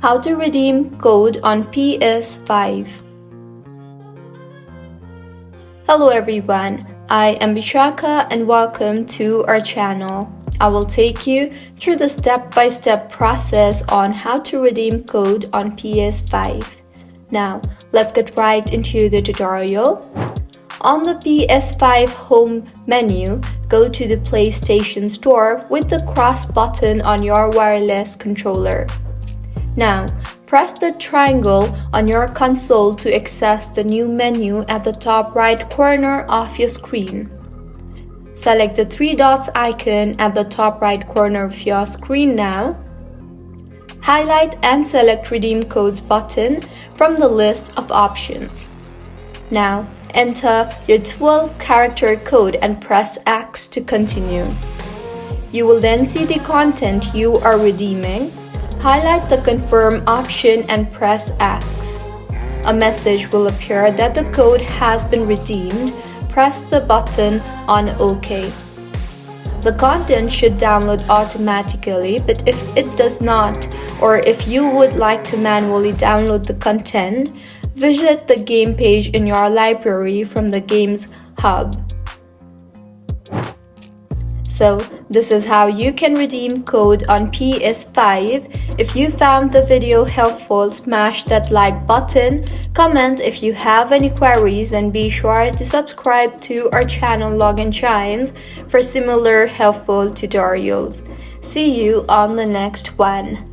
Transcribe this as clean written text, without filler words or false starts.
How to redeem code on PS5. Hello everyone, I am Bishaka and welcome to our channel. I will take you through the step-by-step process on how to redeem code on PS5. Now, let's get right into the tutorial. On the PS5 home menu, go to the PlayStation Store with the cross button on your wireless controller. Now, press the triangle on your console to access the new menu at the top right corner of your screen. Select the three dots icon at the top right corner of your screen now. Highlight and select Redeem Codes button from the list of options. Now, enter your 12-character code and press X to continue. You will then see the content you are redeeming. Highlight the Confirm option and press X. A message will appear that the code has been redeemed. Press the button on OK. The content should download automatically, but if it does not, or if you would like to manually download the content, visit the game page in your library from the Games Hub. So, this is how you can redeem code on PS5. If you found the video helpful, smash that like button, comment if you have any queries, and be sure to subscribe to our channel Login Chimes for similar helpful tutorials. See you on the next one.